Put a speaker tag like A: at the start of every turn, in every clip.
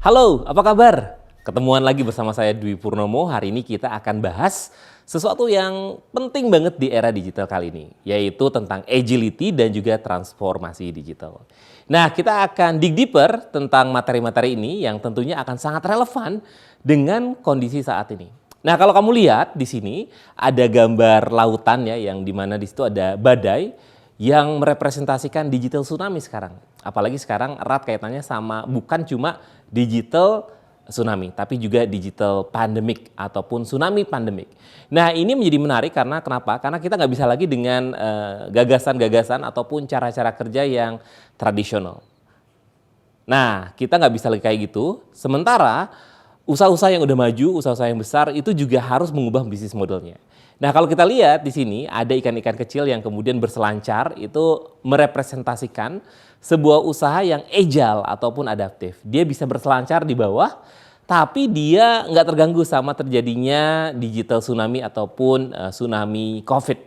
A: Halo, apa kabar? Ketemuan lagi bersama saya Dwi Purnomo. Hari ini kita akan bahas sesuatu yang penting banget di era digital kali ini, yaitu tentang agility dan juga transformasi digital. Nah, kita akan dig deeper tentang materi-materi ini yang tentunya akan sangat relevan dengan kondisi saat ini. Nah, kalau kamu lihat di sini ada gambar lautan ya, yang dimana di situ ada badai yang merepresentasikan digital tsunami sekarang. Apalagi sekarang erat kaitannya sama bukan cuma digital tsunami, tapi juga digital pandemic ataupun tsunami pandemic. Nah, ini menjadi menarik karena kenapa? Karena kita nggak bisa lagi dengan gagasan-gagasan ataupun cara-cara kerja yang tradisional. Nah, kita nggak bisa lagi kayak gitu. Sementara usaha-usaha yang udah maju, usaha-usaha yang besar itu juga harus mengubah bisnis modelnya. Nah, kalau kita lihat di sini ada ikan-ikan kecil yang kemudian berselancar, itu merepresentasikan sebuah usaha yang agile ataupun adaptif. Dia bisa berselancar di bawah, tapi dia nggak terganggu sama terjadinya digital tsunami ataupun tsunami COVID.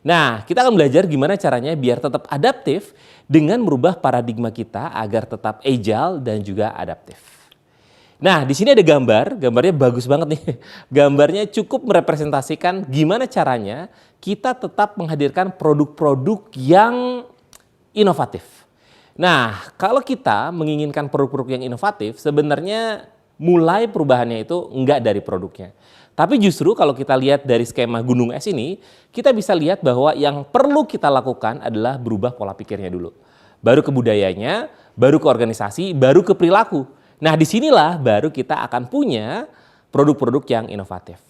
A: Nah, kita akan belajar gimana caranya biar tetap adaptif dengan merubah paradigma kita agar tetap agile dan juga adaptif. Nah, di sini ada gambarnya bagus banget nih. Gambarnya cukup merepresentasikan gimana caranya kita tetap menghadirkan produk-produk yang inovatif. Nah, kalau kita menginginkan produk-produk yang inovatif, sebenarnya mulai perubahannya itu enggak dari produknya. Tapi justru kalau kita lihat dari skema gunung es ini, kita bisa lihat bahwa yang perlu kita lakukan adalah berubah pola pikirnya dulu. Baru ke budayanya, baru ke organisasi, baru ke perilaku. Nah, disinilah baru kita akan punya produk-produk yang inovatif.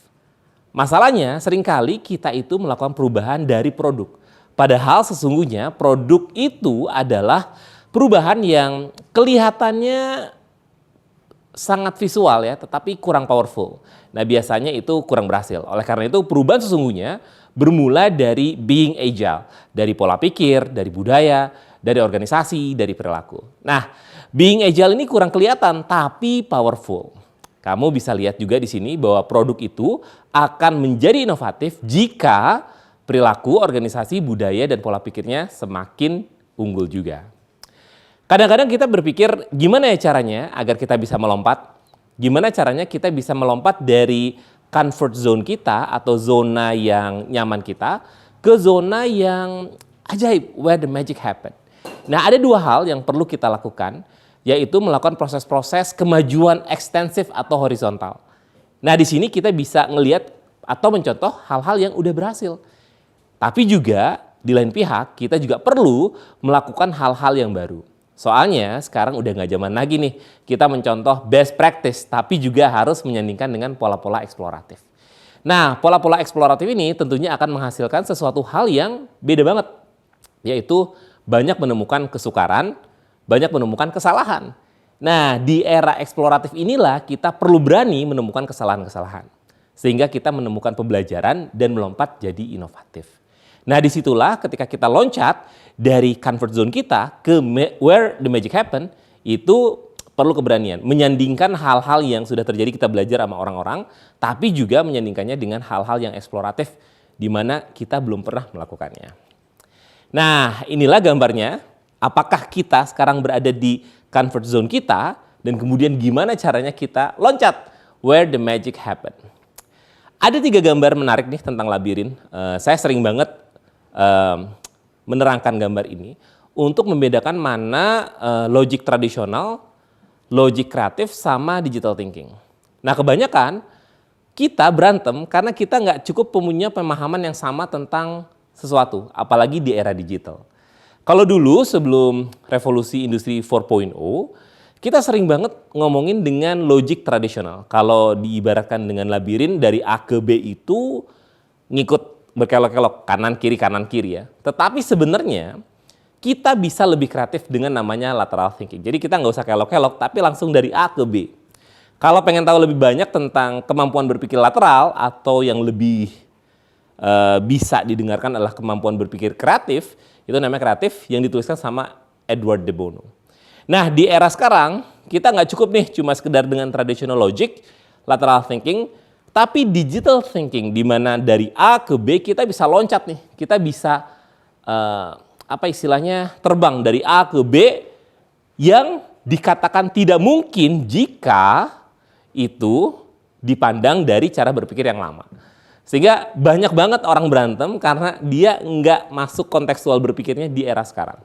A: Masalahnya seringkali kita itu melakukan perubahan dari produk. Padahal sesungguhnya produk itu adalah perubahan yang kelihatannya sangat visual ya, tetapi kurang powerful. Nah, biasanya itu kurang berhasil. Oleh karena itu perubahan sesungguhnya bermula dari being agile. Dari pola pikir, dari budaya, dari organisasi, dari perilaku. Nah, being agile ini kurang kelihatan tapi powerful. Kamu bisa lihat juga di sini bahwa produk itu akan menjadi inovatif jika perilaku, organisasi, budaya, dan pola pikirnya semakin unggul juga. Kadang-kadang kita berpikir gimana ya caranya agar kita bisa melompat? Gimana caranya kita bisa melompat dari comfort zone kita atau zona yang nyaman kita ke zona yang ajaib, where the magic happen. Nah, ada dua hal yang perlu kita lakukan, yaitu melakukan proses-proses kemajuan ekstensif atau horizontal. Nah, di sini kita bisa ngelihat atau mencontoh hal-hal yang udah berhasil. Tapi juga di lain pihak kita juga perlu melakukan hal-hal yang baru. Soalnya sekarang udah nggak zaman lagi nih kita mencontoh best practice, tapi juga harus menyandingkan dengan pola-pola eksploratif. Nah, pola-pola eksploratif ini tentunya akan menghasilkan sesuatu hal yang beda banget, yaitu banyak menemukan kesukaran, banyak menemukan kesalahan. Nah, di era eksploratif inilah kita perlu berani menemukan kesalahan-kesalahan. Sehingga kita menemukan pembelajaran dan melompat jadi inovatif. Nah, disitulah ketika kita loncat dari comfort zone kita ke where the magic happen, itu perlu keberanian. Menyandingkan hal-hal yang sudah terjadi kita belajar sama orang-orang, tapi juga menyandingkannya dengan hal-hal yang eksploratif di mana kita belum pernah melakukannya. Nah, inilah gambarnya. Apakah kita sekarang berada di comfort zone kita dan kemudian gimana caranya kita loncat where the magic happen. Ada 3 gambar menarik nih tentang labirin. Saya sering banget menerangkan gambar ini untuk membedakan mana logik tradisional, logik kreatif sama digital thinking. Nah, kebanyakan kita berantem karena kita nggak cukup punya pemahaman yang sama tentang sesuatu, apalagi di era digital. Kalau dulu sebelum revolusi industri 4.0, kita sering banget ngomongin dengan logik tradisional. Kalau diibaratkan dengan labirin dari A ke B itu ngikut berkelok-kelok kanan kiri ya. Tetapi sebenarnya kita bisa lebih kreatif dengan namanya lateral thinking. Jadi kita nggak usah kelok-kelok tapi langsung dari A ke B. Kalau pengen tahu lebih banyak tentang kemampuan berpikir lateral atau yang lebih bisa didengarkan adalah kemampuan berpikir kreatif, itu namanya kreatif yang dituliskan sama Edward de Bono. Nah, di era sekarang kita nggak cukup nih cuma sekedar dengan traditional logic, lateral thinking, tapi digital thinking di mana dari A ke B kita bisa loncat nih, kita bisa terbang dari A ke B yang dikatakan tidak mungkin jika itu dipandang dari cara berpikir yang lama. Sehingga banyak banget orang berantem karena dia nggak masuk kontekstual berpikirnya di era sekarang.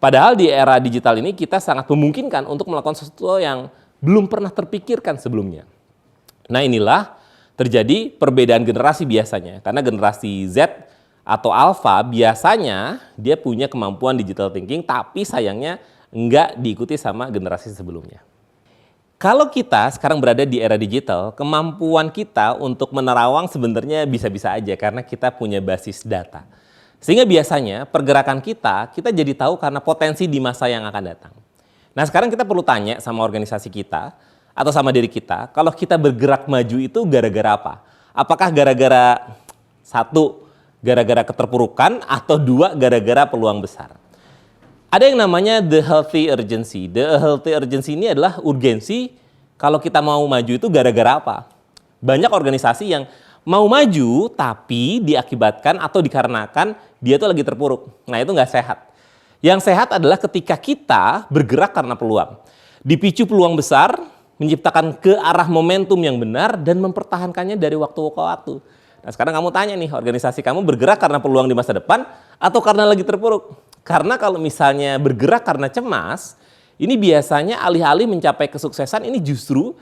A: Padahal di era digital ini kita sangat memungkinkan untuk melakukan sesuatu yang belum pernah terpikirkan sebelumnya. Nah inilah terjadi perbedaan generasi biasanya. Karena generasi Z atau Alpha biasanya dia punya kemampuan digital thinking, tapi sayangnya nggak diikuti sama generasi sebelumnya. Kalau kita sekarang berada di era digital, kemampuan kita untuk menerawang sebenarnya bisa-bisa aja karena kita punya basis data. Sehingga biasanya pergerakan kita jadi tahu karena potensi di masa yang akan datang. Nah sekarang kita perlu tanya sama organisasi kita atau sama diri kita, kalau kita bergerak maju itu gara-gara apa? Apakah gara-gara satu, gara-gara keterpurukan atau dua, gara-gara peluang besar? Ada yang namanya the healthy urgency. The healthy urgency ini adalah urgensi kalau kita mau maju itu gara-gara apa? Banyak organisasi yang mau maju tapi diakibatkan atau dikarenakan dia tuh lagi terpuruk. Nah itu nggak sehat. Yang sehat adalah ketika kita bergerak karena peluang. Dipicu peluang besar, menciptakan ke arah momentum yang benar dan mempertahankannya dari waktu ke waktu. Nah sekarang kamu tanya nih, organisasi kamu bergerak karena peluang di masa depan atau karena lagi terpuruk? Karena kalau misalnya bergerak karena cemas, ini biasanya alih-alih mencapai kesuksesan ini justru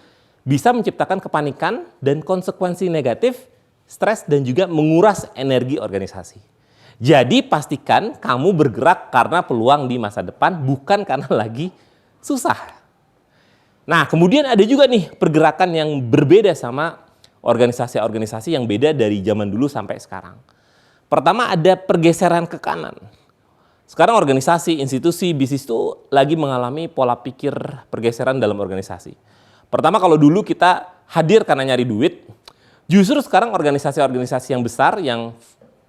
A: bisa menciptakan kepanikan dan konsekuensi negatif, stres dan juga menguras energi organisasi. Jadi pastikan kamu bergerak karena peluang di masa depan bukan karena lagi susah. Nah kemudian ada juga nih pergerakan yang berbeda sama organisasi-organisasi yang beda dari zaman dulu sampai sekarang. Pertama ada pergeseran ke kanan. Sekarang organisasi, institusi, bisnis itu lagi mengalami pola pikir pergeseran dalam organisasi. Pertama kalau dulu kita hadir karena nyari duit, justru sekarang organisasi-organisasi yang besar, yang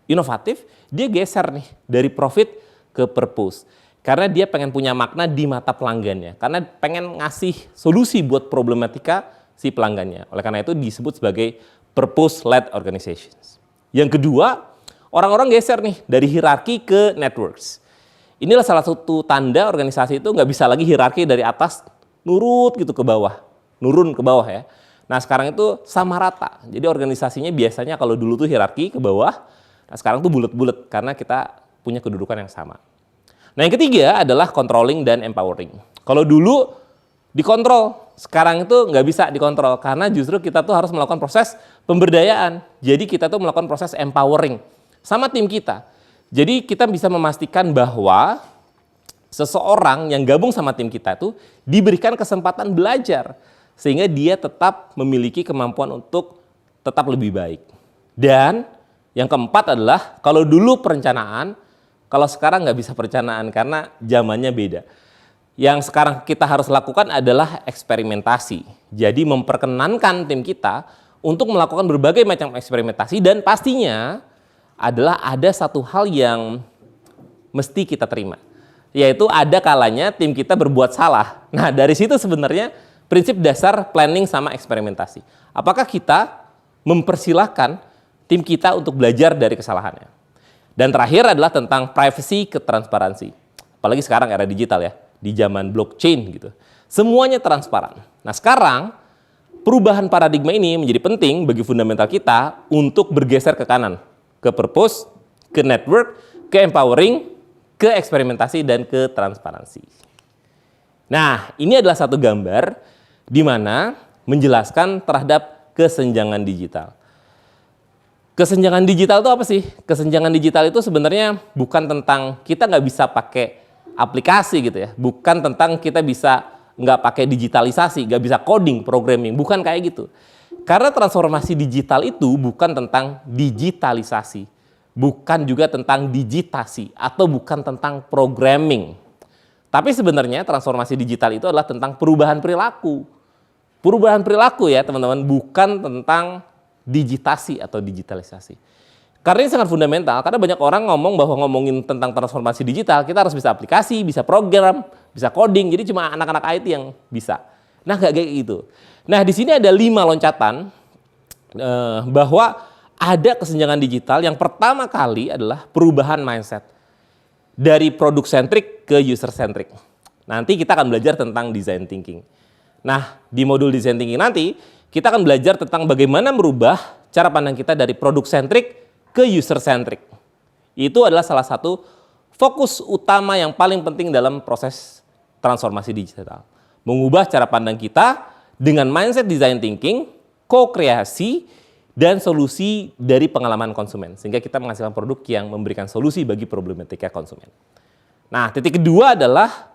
A: inovatif, dia geser nih dari profit ke purpose. Karena dia pengen punya makna di mata pelanggannya. Karena pengen ngasih solusi buat problematika si pelanggannya. Oleh karena itu disebut sebagai purpose-led organizations. Yang kedua, orang-orang geser nih dari hierarki ke networks. Inilah salah satu tanda organisasi itu nggak bisa lagi hierarki dari atas nurut gitu ke bawah, nurun ke bawah ya. Nah sekarang itu sama rata. Jadi organisasinya biasanya kalau dulu tuh hierarki ke bawah, nah sekarang tuh bulat-bulat karena kita punya kedudukan yang sama. Nah yang ketiga adalah controlling dan empowering. Kalau dulu dikontrol, sekarang itu nggak bisa dikontrol karena justru kita tuh harus melakukan proses pemberdayaan. Jadi kita tuh melakukan proses empowering sama tim kita. Jadi kita bisa memastikan bahwa seseorang yang gabung sama tim kita tuh diberikan kesempatan belajar sehingga dia tetap memiliki kemampuan untuk tetap lebih baik. Dan yang keempat adalah kalau dulu perencanaan, kalau sekarang nggak bisa perencanaan karena zamannya beda. Yang sekarang kita harus lakukan adalah eksperimentasi. Jadi memperkenankan tim kita untuk melakukan berbagai macam eksperimentasi dan pastinya adalah ada satu hal yang mesti kita terima. Yaitu ada kalanya tim kita berbuat salah. Nah dari situ sebenarnya prinsip dasar planning sama eksperimentasi. Apakah kita mempersilahkan tim kita untuk belajar dari kesalahannya? Dan terakhir adalah tentang privacy ke transparansi. Apalagi sekarang era digital ya, di zaman blockchain gitu. Semuanya transparan. Nah sekarang perubahan paradigma ini menjadi penting bagi fundamental kita untuk bergeser ke kanan. Ke purpose, ke network, ke empowering, ke eksperimentasi, dan ke transparansi. Nah, ini adalah satu gambar di mana menjelaskan terhadap kesenjangan digital. Kesenjangan digital itu apa sih? Kesenjangan digital itu sebenarnya bukan tentang kita nggak bisa pakai aplikasi gitu ya. Bukan tentang kita bisa nggak pakai digitalisasi, nggak bisa coding, programming. Bukan kayak gitu. Karena transformasi digital itu bukan tentang digitalisasi, bukan juga tentang digitasi, atau bukan tentang programming. Tapi sebenarnya transformasi digital itu adalah tentang perubahan perilaku. Perubahan perilaku ya teman-teman, bukan tentang digitasi atau digitalisasi. Karena ini sangat fundamental, karena banyak orang ngomong bahwa ngomongin tentang transformasi digital, kita harus bisa aplikasi, bisa program, bisa coding, jadi cuma anak-anak IT yang bisa. Nah nggak kayak gitu. Nah di sini ada 5 loncatan bahwa ada kesenjangan digital. Yang pertama kali adalah perubahan mindset dari produk centric ke user centric. Nanti kita akan belajar tentang design thinking. Nah, di modul design thinking nanti kita akan belajar tentang bagaimana merubah cara pandang kita dari product centric ke user centric. Itu adalah salah satu fokus utama yang paling penting dalam proses transformasi digital. Mengubah cara pandang kita dengan mindset design thinking, co-kreasi, dan solusi dari pengalaman konsumen. Sehingga kita menghasilkan produk yang memberikan solusi bagi problematika konsumen. Nah, titik kedua adalah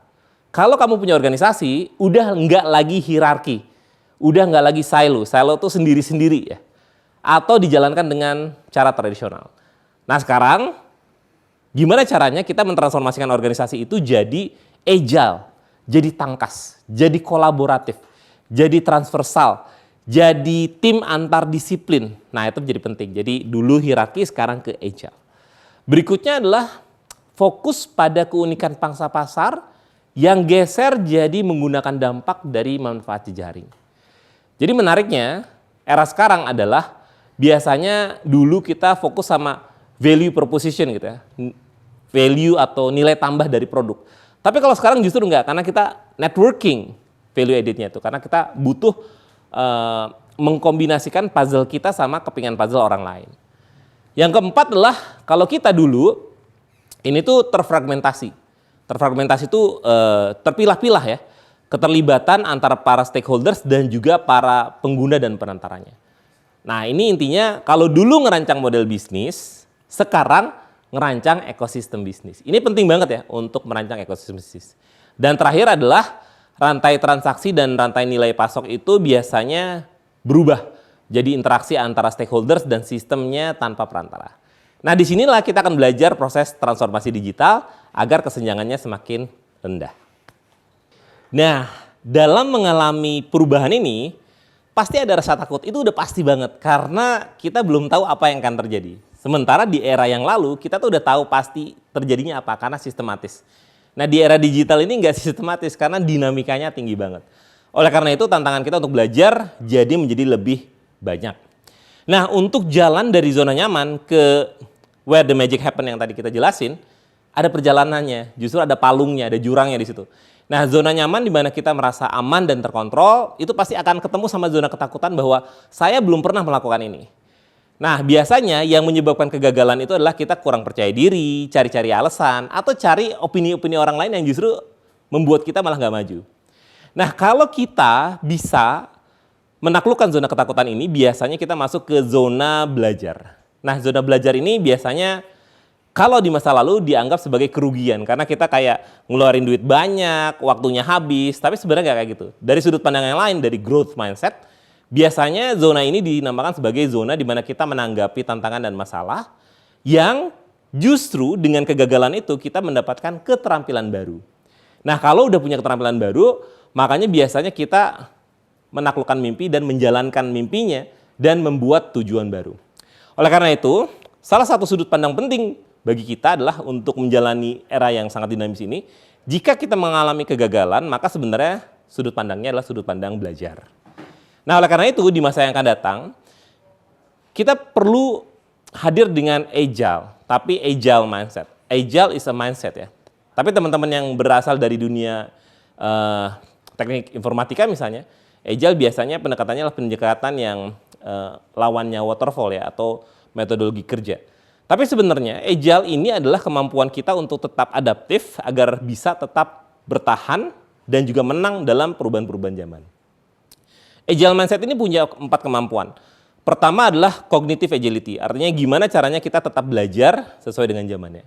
A: kalau kamu punya organisasi, udah nggak lagi hierarki. Udah nggak lagi silo. Silo itu sendiri-sendiri ya. Atau dijalankan dengan cara tradisional. Nah sekarang, gimana caranya kita mentransformasikan organisasi itu jadi agile, jadi tangkas, jadi kolaboratif, jadi transversal, jadi tim antar disiplin. Nah itu menjadi penting. Jadi dulu hierarki, sekarang ke agile. Berikutnya adalah fokus pada keunikan pangsa pasar yang geser jadi menggunakan dampak dari manfaat jejaring. Jadi menariknya, era sekarang adalah biasanya dulu kita fokus sama value proposition gitu ya. Value atau nilai tambah dari produk. Tapi kalau sekarang justru enggak, karena kita networking value added-nya itu. Karena kita butuh mengkombinasikan puzzle kita sama kepingan puzzle orang lain. Yang keempat adalah kalau kita dulu ini tuh terfragmentasi. Terfragmentasi itu terpilah-pilah ya. Keterlibatan antara para stakeholders dan juga para pengguna dan penantaranya. Nah ini intinya kalau dulu ngerancang model bisnis, sekarang ngerancang ekosistem bisnis. Ini penting banget ya untuk merancang ekosistem bisnis. Dan terakhir adalah rantai transaksi dan rantai nilai pasok itu biasanya berubah. Jadi interaksi antara stakeholders dan sistemnya tanpa perantara. Nah disinilah kita akan belajar proses transformasi digital agar kesenjangannya semakin rendah. Nah, dalam mengalami perubahan ini, pasti ada rasa takut. Itu udah pasti banget, karena kita belum tahu apa yang akan terjadi. Sementara di era yang lalu, kita tuh udah tahu pasti terjadinya apa, karena sistematis. Nah, di era digital ini nggak sistematis, karena dinamikanya tinggi banget. Oleh karena itu, tantangan kita untuk belajar jadi menjadi lebih banyak. Nah, untuk jalan dari zona nyaman ke where the magic happen yang tadi kita jelasin, ada perjalanannya, justru ada palungnya, ada jurangnya di situ. Nah, zona nyaman di mana kita merasa aman dan terkontrol, itu pasti akan ketemu sama zona ketakutan bahwa saya belum pernah melakukan ini. Nah, biasanya yang menyebabkan kegagalan itu adalah kita kurang percaya diri, cari-cari alasan, atau cari opini-opini orang lain yang justru membuat kita malah nggak maju. Nah, kalau kita bisa menaklukkan zona ketakutan ini, biasanya kita masuk ke zona belajar. Nah, zona belajar ini biasanya kalau di masa lalu dianggap sebagai kerugian karena kita kayak ngeluarin duit banyak, waktunya habis, tapi sebenarnya nggak kayak gitu. Dari sudut pandang yang lain, dari growth mindset, biasanya zona ini dinamakan sebagai zona di mana kita menanggapi tantangan dan masalah yang justru dengan kegagalan itu kita mendapatkan keterampilan baru. Nah, kalau udah punya keterampilan baru, makanya biasanya kita menaklukkan mimpi dan menjalankan mimpinya dan membuat tujuan baru. Oleh karena itu, salah satu sudut pandang penting bagi kita adalah untuk menjalani era yang sangat dinamis ini, jika kita mengalami kegagalan, maka sebenarnya sudut pandangnya adalah sudut pandang belajar. Nah, oleh karena itu, di masa yang akan datang, kita perlu hadir dengan agile, tapi agile mindset. Agile is a mindset ya. Tapi teman-teman yang berasal dari dunia teknik informatika misalnya, agile biasanya pendekatannya adalah pendekatan yang lawannya waterfall ya, atau metodologi kerja. Tapi sebenarnya agile ini adalah kemampuan kita untuk tetap adaptif agar bisa tetap bertahan dan juga menang dalam perubahan-perubahan zaman. Agile mindset ini punya 4 kemampuan. Pertama adalah cognitive agility, artinya gimana caranya kita tetap belajar sesuai dengan zamannya.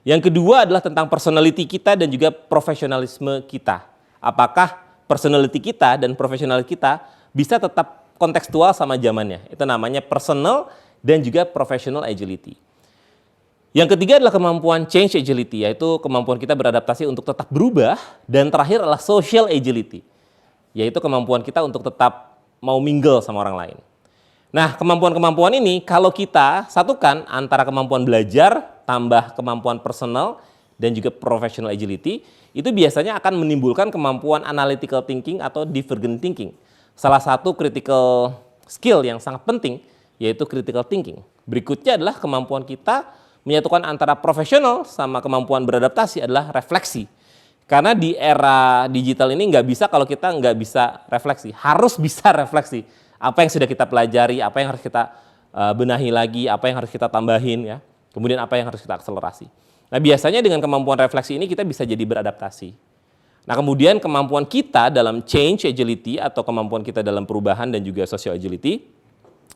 A: Yang kedua adalah tentang personality kita dan juga profesionalisme kita. Apakah personality kita dan profesional kita bisa tetap kontekstual sama zamannya. Itu namanya personal dan juga professional agility. Yang ketiga adalah kemampuan change agility, yaitu kemampuan kita beradaptasi untuk tetap berubah. Dan terakhir adalah social agility, yaitu kemampuan kita untuk tetap mau mingle sama orang lain. Nah, kemampuan-kemampuan ini kalau kita satukan antara kemampuan belajar, tambah kemampuan personal, dan juga professional agility, itu biasanya akan menimbulkan kemampuan analytical thinking atau divergent thinking. Salah satu critical skill yang sangat penting, yaitu critical thinking. Berikutnya adalah kemampuan kita menyatukan antara profesional sama kemampuan beradaptasi adalah refleksi. Karena di era digital ini nggak bisa kalau kita nggak bisa refleksi. Harus bisa refleksi. Apa yang sudah kita pelajari, apa yang harus kita benahi lagi, apa yang harus kita tambahin ya. Kemudian apa yang harus kita akselerasi. Nah biasanya dengan kemampuan refleksi ini kita bisa jadi beradaptasi. Nah kemudian kemampuan kita dalam change agility atau kemampuan kita dalam perubahan dan juga social agility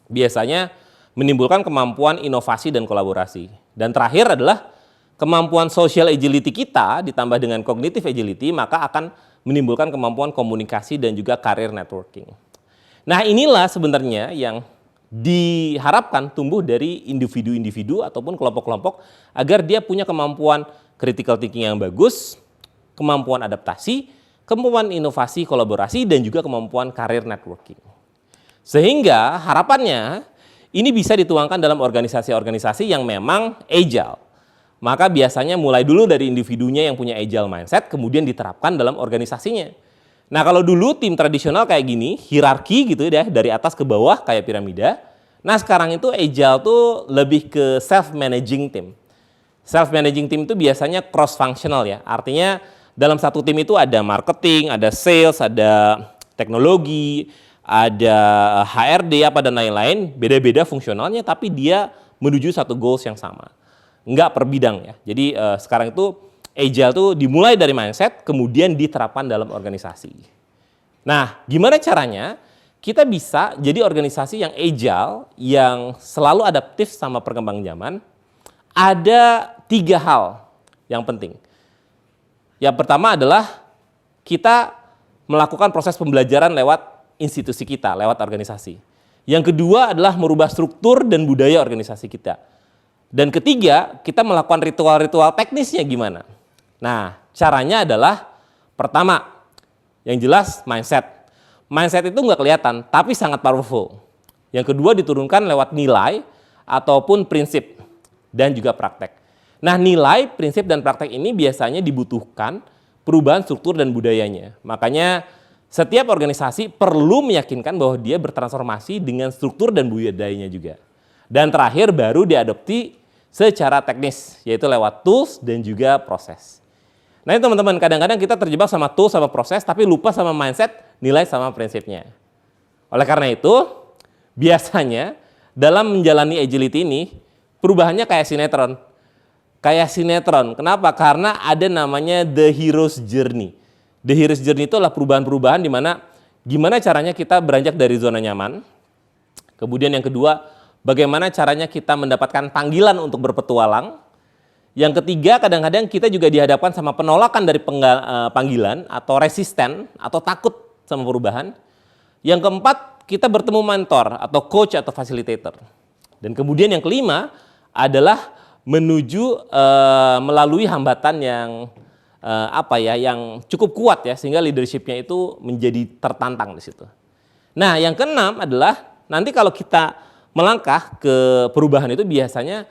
A: biasanya menimbulkan kemampuan inovasi dan kolaborasi. Dan terakhir adalah kemampuan social agility kita ditambah dengan cognitive agility maka akan menimbulkan kemampuan komunikasi dan juga career networking. Nah inilah sebenarnya yang diharapkan tumbuh dari individu-individu ataupun kelompok-kelompok agar dia punya kemampuan critical thinking yang bagus, kemampuan adaptasi, kemampuan inovasi, kolaborasi, dan juga kemampuan career networking. Sehingga harapannya ini bisa dituangkan dalam organisasi-organisasi yang memang agile. Maka biasanya mulai dulu dari individunya yang punya agile mindset, kemudian diterapkan dalam organisasinya. Nah kalau dulu tim tradisional kayak gini, hierarki gitu ya, dari atas ke bawah kayak piramida. Nah sekarang itu agile tuh lebih ke self-managing team. Self-managing team itu biasanya cross-functional ya, artinya dalam satu tim itu ada marketing, ada sales, ada teknologi, ada HRD apa dan lain-lain, beda-beda fungsionalnya tapi dia menuju satu goals yang sama. Enggak per bidang ya. Jadi sekarang itu agile itu dimulai dari mindset kemudian diterapkan dalam organisasi. Nah, gimana caranya kita bisa jadi organisasi yang agile, yang selalu adaptif sama perkembangan zaman? Ada 3 hal yang penting. Yang pertama adalah kita melakukan proses pembelajaran lewat institusi kita, lewat organisasi. Yang kedua adalah merubah struktur dan budaya organisasi kita. Dan ketiga, kita melakukan ritual-ritual teknisnya gimana? Nah, caranya adalah pertama, yang jelas mindset. Mindset itu nggak kelihatan, tapi sangat powerful. Yang kedua diturunkan lewat nilai ataupun prinsip dan juga praktek. Nah, nilai, prinsip, dan praktek ini biasanya dibutuhkan perubahan struktur dan budayanya. Makanya setiap organisasi perlu meyakinkan bahwa dia bertransformasi dengan struktur dan budayanya juga. Dan terakhir baru diadopsi secara teknis, yaitu lewat tools dan juga proses. Nah ini teman-teman, kadang-kadang kita terjebak sama tools sama proses, tapi lupa sama mindset, nilai sama prinsipnya. Oleh karena itu, biasanya dalam menjalani agility ini, perubahannya kayak sinetron. Kayak sinetron, kenapa? Karena ada namanya the hero's journey. The hero's journey itu adalah perubahan-perubahan di mana gimana caranya kita beranjak dari zona nyaman. Kemudian yang kedua, bagaimana caranya kita mendapatkan panggilan untuk berpetualang. Yang ketiga, kadang-kadang kita juga dihadapkan sama penolakan dari panggilan atau resisten atau takut sama perubahan. Yang keempat, kita bertemu mentor atau coach atau facilitator. Dan kemudian yang kelima adalah menuju melalui hambatan yang yang cukup kuat ya, sehingga leadership-nya itu menjadi tertantang di situ. Nah, yang keenam adalah nanti kalau kita melangkah ke perubahan itu biasanya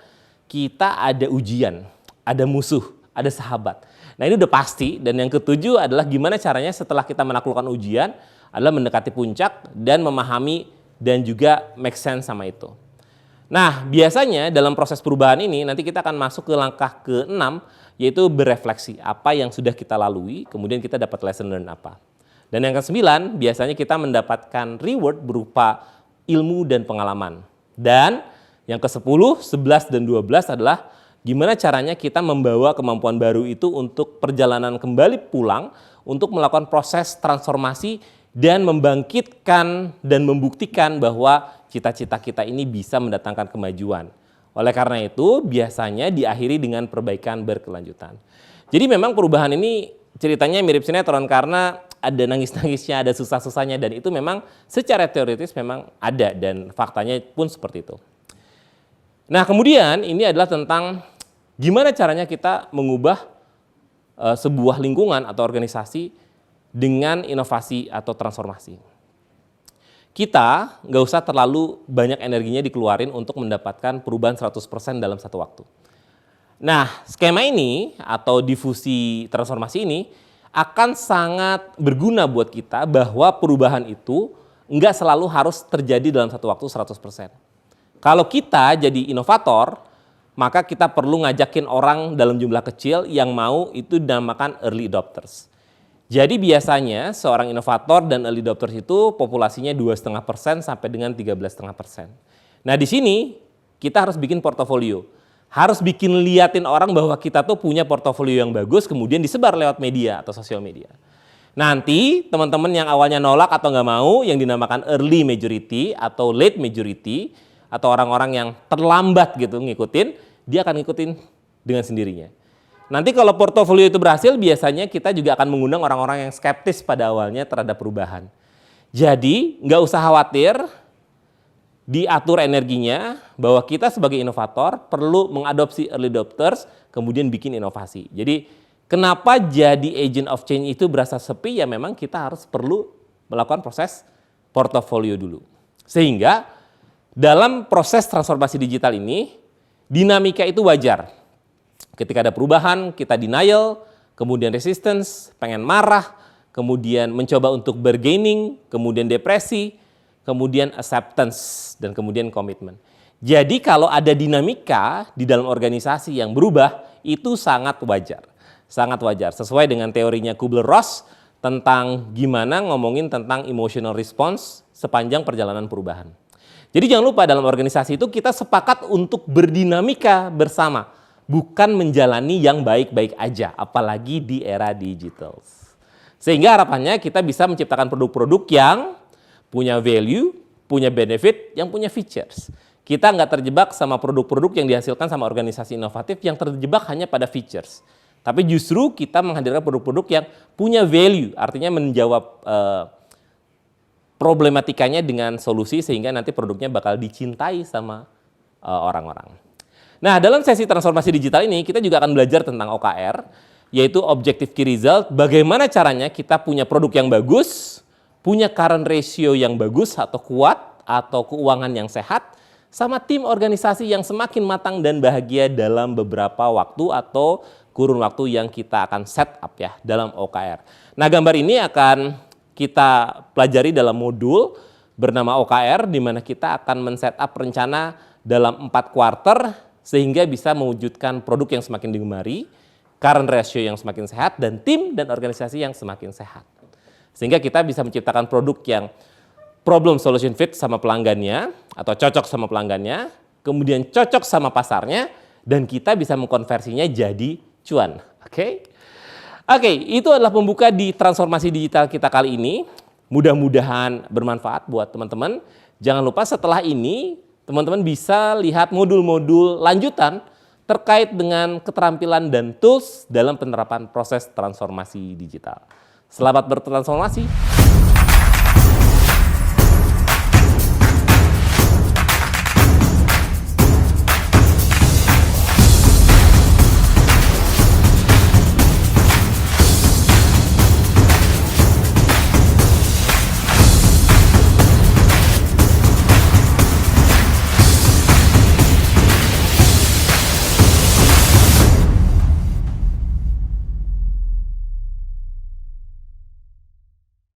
A: kita ada ujian, ada musuh, ada sahabat. Nah ini udah pasti. Dan yang ketujuh adalah gimana caranya setelah kita menaklukkan ujian adalah mendekati puncak dan memahami dan juga make sense sama itu. Nah biasanya dalam proses perubahan ini nanti kita akan masuk ke langkah ke-6 yaitu berefleksi apa yang sudah kita lalui kemudian kita dapat lesson learn apa. Dan yang ke-9 biasanya kita mendapatkan reward berupa ilmu dan pengalaman. Dan yang ke-10, 11, dan 12 adalah gimana caranya kita membawa kemampuan baru itu untuk perjalanan kembali pulang untuk melakukan proses transformasi dan membangkitkan dan membuktikan bahwa cita-cita kita ini bisa mendatangkan kemajuan. Oleh karena itu biasanya diakhiri dengan perbaikan berkelanjutan. Jadi memang perubahan ini ceritanya mirip sinetron karena ada nangis-nangisnya, ada susah-susahnya, dan itu memang secara teoritis memang ada dan faktanya pun seperti itu. Nah kemudian ini adalah tentang gimana caranya kita mengubah sebuah lingkungan atau organisasi dengan inovasi atau transformasi. Kita nggak usah terlalu banyak energinya dikeluarin untuk mendapatkan perubahan 100% dalam satu waktu. Nah skema ini atau difusi transformasi ini akan sangat berguna buat kita bahwa perubahan itu nggak selalu harus terjadi dalam satu waktu 100%. Kalau kita jadi inovator, maka kita perlu ngajakin orang dalam jumlah kecil yang mau, itu dinamakan early adopters. Jadi biasanya seorang inovator dan early adopters itu populasinya 2,5% sampai dengan 13,5%. Nah di sini kita harus bikin portofolio. Harus bikin liatin orang bahwa kita tuh punya portofolio yang bagus, kemudian disebar lewat media atau sosial media. Nanti teman-teman yang awalnya nolak atau nggak mau, yang dinamakan early majority atau late majority, atau orang-orang yang terlambat gitu ngikutin, dia akan ngikutin dengan sendirinya. Nanti kalau portofolio itu berhasil, biasanya kita juga akan mengundang orang-orang yang skeptis pada awalnya terhadap perubahan. Jadi nggak usah khawatir, diatur energinya bahwa kita sebagai inovator perlu mengadopsi early adopters, kemudian bikin inovasi. Jadi kenapa jadi agent of change itu berasa sepi, ya memang kita harus perlu melakukan proses portofolio dulu. Sehingga dalam proses transformasi digital ini, dinamika itu wajar. Ketika ada perubahan, kita denial, kemudian resistance, pengen marah, kemudian mencoba untuk bargaining, kemudian depresi, kemudian acceptance, dan kemudian komitmen. Jadi kalau ada dinamika di dalam organisasi yang berubah, itu sangat wajar. Sangat wajar, sesuai dengan teorinya Kubler-Ross tentang gimana ngomongin tentang emotional response sepanjang perjalanan perubahan. Jadi jangan lupa dalam organisasi itu kita sepakat untuk berdinamika bersama, bukan menjalani yang baik-baik aja, apalagi di era digital. Sehingga harapannya kita bisa menciptakan produk-produk yang punya value, punya benefit, yang punya features. Kita nggak terjebak sama produk-produk yang dihasilkan sama organisasi inovatif yang terjebak hanya pada features. Tapi justru kita menghadirkan produk-produk yang punya value, artinya menjawab problematikanya dengan solusi sehingga nanti produknya bakal dicintai sama orang-orang. Nah, dalam sesi transformasi digital ini kita juga akan belajar tentang OKR, yaitu Objective Key Result, bagaimana caranya kita punya produk yang bagus, punya current ratio yang bagus atau kuat, atau keuangan yang sehat, sama tim organisasi yang semakin matang dan bahagia dalam beberapa waktu atau kurun waktu yang kita akan set up ya dalam OKR. Nah, gambar ini akan kita pelajari dalam modul bernama OKR, di mana kita akan men-set up rencana dalam 4 kuarter sehingga bisa mewujudkan produk yang semakin digemari, current ratio yang semakin sehat, dan tim dan organisasi yang semakin sehat. Sehingga kita bisa menciptakan produk yang problem solution fit sama pelanggannya atau cocok sama pelanggannya, kemudian cocok sama pasarnya, dan kita bisa mengkonversinya jadi cuan. Oke, itu adalah pembuka di transformasi digital kita kali ini. Mudah-mudahan bermanfaat buat teman-teman. Jangan lupa setelah ini teman-teman bisa lihat modul-modul lanjutan terkait dengan keterampilan dan tools dalam penerapan proses transformasi digital. Selamat bertransformasi.